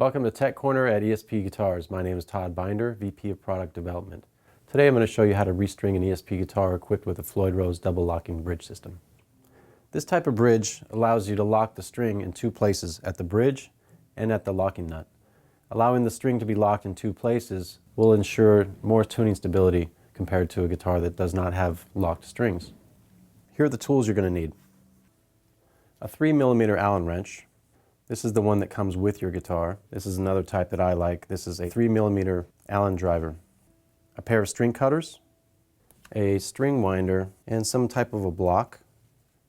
Welcome to Tech Corner at ESP Guitars. My name is Todd Binder, VP of Product Development. Today I'm going to show you how to restring an ESP guitar equipped with a Floyd Rose double locking bridge system. This type of bridge allows you to lock the string in two places, at the bridge and at the locking nut. Allowing the string to be locked in two places will ensure more tuning stability compared to a guitar that does not have locked strings. Here are the tools you're going to need. A 3mm Allen wrench. This is the one that comes with your guitar. This is another type that I like. This is a 3mm Allen driver. A pair of string cutters, a string winder, and some type of a block.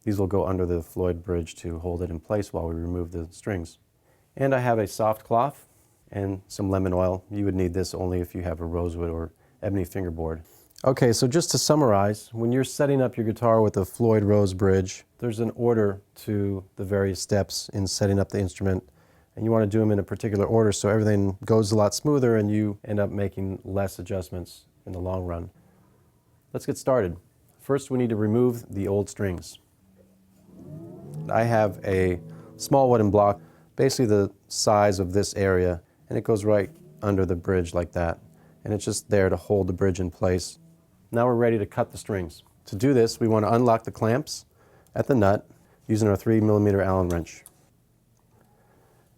These will go under the Floyd bridge to hold it in place while we remove the strings. And I have a soft cloth and some lemon oil. You would need this only if you have a rosewood or ebony fingerboard. Okay, so just to summarize, when you're setting up your guitar with a Floyd Rose bridge, there's an order to the various steps in setting up the instrument, and you want to do them in a particular order so everything goes a lot smoother and you end up making less adjustments in the long run. Let's get started. First, we need to remove the old strings. I have a small wooden block, basically the size of this area, and it goes right under the bridge like that, and it's just there to hold the bridge in place. Now we're ready to cut the strings. To do this, we want to unlock the clamps at the nut using our 3mm Allen wrench.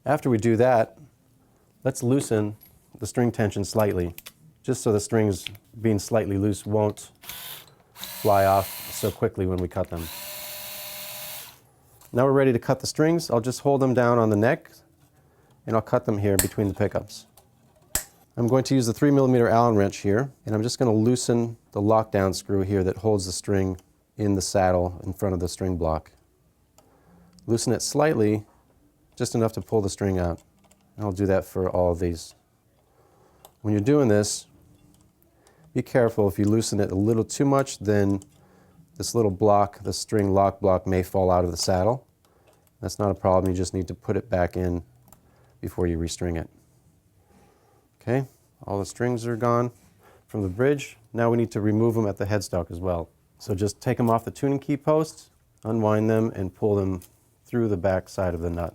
After we do that, let's loosen the string tension slightly, just so the strings being slightly loose won't fly off so quickly when we cut them. Now we're ready to cut the strings. I'll just hold them down on the neck and I'll cut them here between the pickups. I'm going to use the 3mm Allen wrench here, and I'm just going to loosen the lockdown screw here that holds the string in the saddle in front of the string block. Loosen it slightly, just enough to pull the string out. And I'll do that for all of these. When you're doing this, be careful. If you loosen it a little too much, then this little block, the string lock block, may fall out of the saddle. That's not a problem. You just need to put it back in before you restring it. Okay, all the strings are gone from the bridge. Now we need to remove them at the headstock as well. So just take them off the tuning key posts, unwind them, and pull them through the back side of the nut.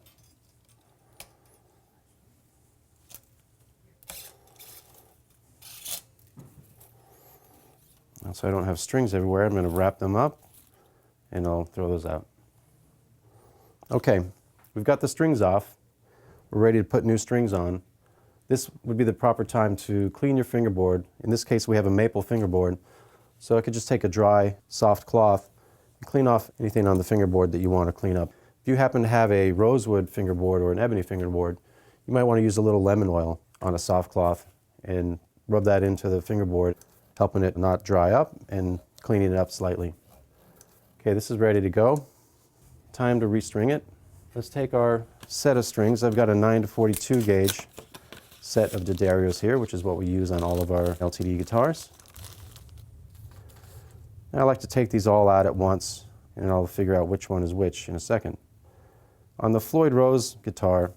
Now, so I don't have strings everywhere, I'm going to wrap them up and I'll throw those out. Okay, we've got the strings off. We're ready to put new strings on. This would be the proper time to clean your fingerboard. In this case, we have a maple fingerboard, so I could just take a dry, soft cloth and clean off anything on the fingerboard that you want to clean up. If you happen to have a rosewood fingerboard or an ebony fingerboard, you might want to use a little lemon oil on a soft cloth and rub that into the fingerboard, helping it not dry up and cleaning it up slightly. Okay, this is ready to go. Time to restring it. Let's take our set of strings. I've got a 9-42 gauge set of D'Addarios here, which is what we use on all of our LTD guitars. Now I like to take these all out at once, and I'll figure out which one is which in a second. On the Floyd Rose guitar,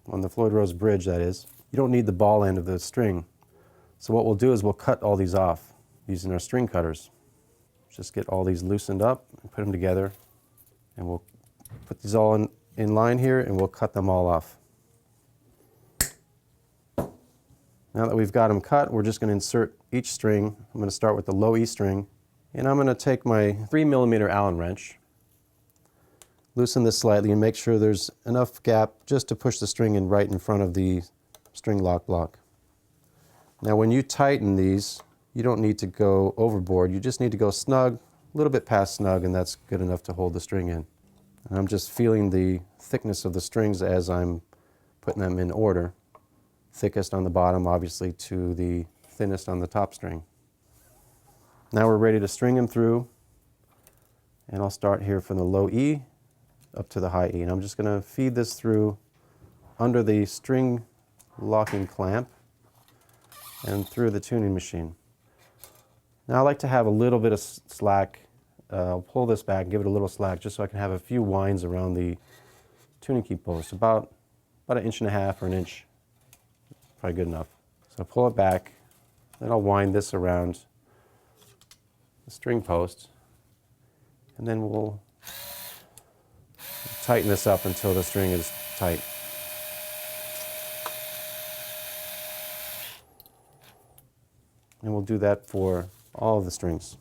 on the Floyd Rose bridge that is, you don't need the ball end of the string. So what we'll do is we'll cut all these off using our string cutters. Just get all these loosened up and put them together, and we'll put these all in line here and we'll cut them all off. Now that we've got them cut, we're just going to insert each string. I'm going to start with the low E string, and I'm going to take my 3mm Allen wrench, loosen this slightly and make sure there's enough gap just to push the string in right in front of the string lock block. Now when you tighten these, you don't need to go overboard, you just need to go snug, a little bit past snug, and that's good enough to hold the string in. And I'm just feeling the thickness of the strings as I'm putting them in order. Thickest on the bottom, obviously, to the thinnest on the top string. Now we're ready to string them through, and I'll start here from the low E up to the high E. And I'm just going to feed this through under the string locking clamp and through the tuning machine. Now I like to have a little bit of slack. I'll pull this back and give it a little slack just so I can have a few winds around the tuning key post, about 1.5 inches or 1 inch. Probably good enough. So pull it back, then I'll wind this around the string post, and then we'll tighten this up until the string is tight. And we'll do that for all of the strings.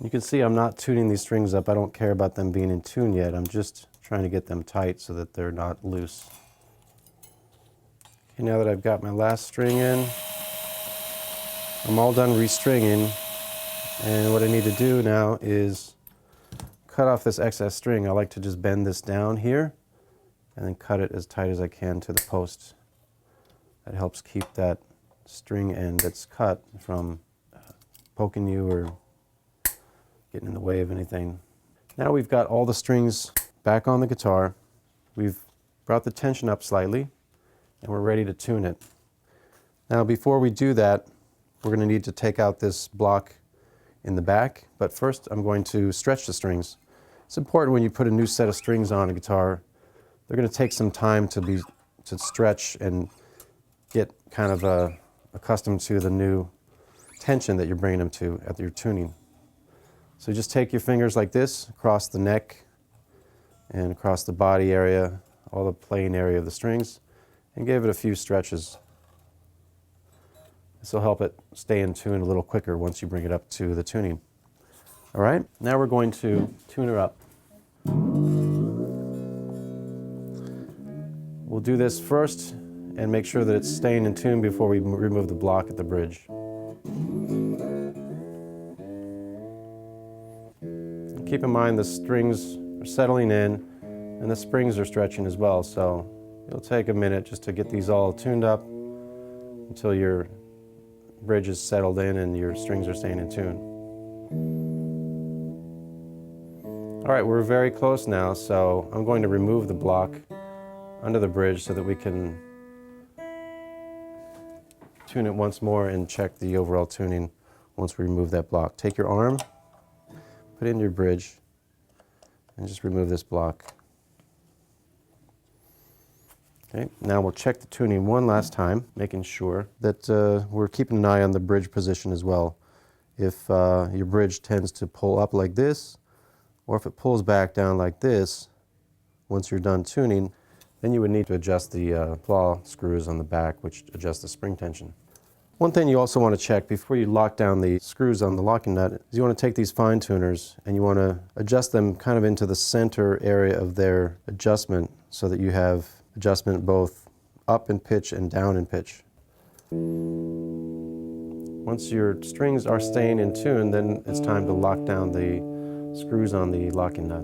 You can see I'm not tuning these strings up. I don't care about them being in tune yet. I'm just trying to get them tight so that they're not loose. Okay, now that I've got my last string in, I'm all done restringing. And what I need to do now is cut off this excess string. I like to just bend this down here and then cut it as tight as I can to the post. That helps keep that string end that's cut from poking you or getting in the way of anything. Now we've got all the strings back on the guitar. We've brought the tension up slightly and we're ready to tune it. Now before we do that, we're going to need to take out this block in the back, but first I'm going to stretch the strings. It's important when you put a new set of strings on a guitar, they're going to take some time to stretch and get kind of accustomed to the new tension that you're bringing them to at your tuning. So just take your fingers like this across the neck and across the body area, all the playing area of the strings, and give it a few stretches. This will help it stay in tune a little quicker once you bring it up to the tuning. All right, now we're going to tune her up. We'll do this first and make sure that it's staying in tune before we remove the block at the bridge. Keep in mind the strings are settling in and the springs are stretching as well, so it'll take a minute just to get these all tuned up until your bridge is settled in and your strings are staying in tune. All right, we're very close now, so I'm going to remove the block under the bridge so that we can tune it once more and check the overall tuning once we remove that block. Take your arm, put it in your bridge, and just remove this block. Okay, now we'll check the tuning one last time, making sure that we're keeping an eye on the bridge position as well. If your bridge tends to pull up like this, or if it pulls back down like this, once you're done tuning, then you would need to adjust the claw screws on the back, which adjust the spring tension. One thing you also want to check before you lock down the screws on the locking nut is you want to take these fine tuners and you want to adjust them kind of into the center area of their adjustment so that you have adjustment both up in pitch and down in pitch. Once your strings are staying in tune, then it's time to lock down the screws on the locking nut.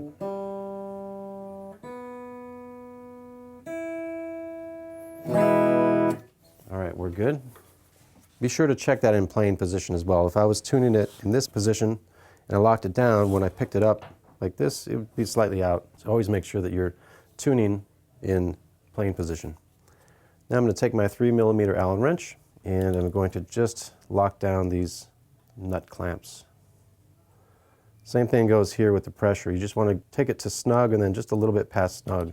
All right, we're good. Be sure to check that in playing position as well. If I was tuning it in this position and I locked it down, when I picked it up like this, it would be slightly out. So always make sure that you're tuning in playing position. Now I'm going to take my 3mm Allen wrench and I'm going to just lock down these nut clamps. Same thing goes here with the pressure. You just want to take it to snug and then just a little bit past snug.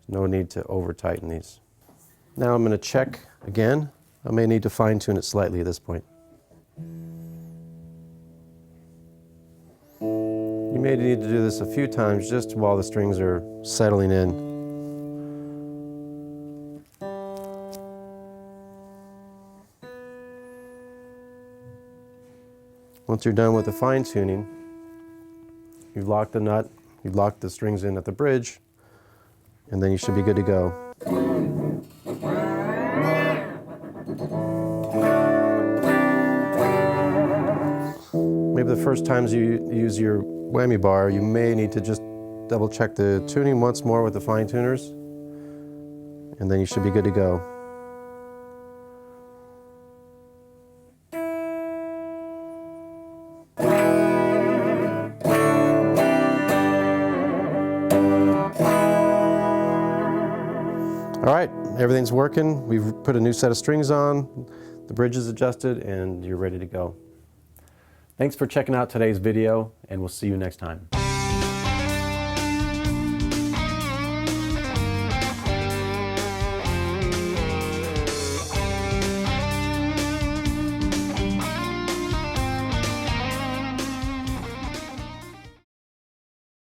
No need to over tighten these. Now I'm going to check again. I may need to fine tune it slightly at this point. You may need to do this a few times just while the strings are settling in. Once you're done with the fine tuning, you've locked the nut, you've locked the strings in at the bridge, and then you should be good to go. Maybe the first times you use your whammy bar, you may need to just double check the tuning once more with the fine tuners, and then you should be good to go. All right, everything's working. We've put a new set of strings on, the bridge is adjusted, and you're ready to go. Thanks for checking out today's video, and we'll see you next time.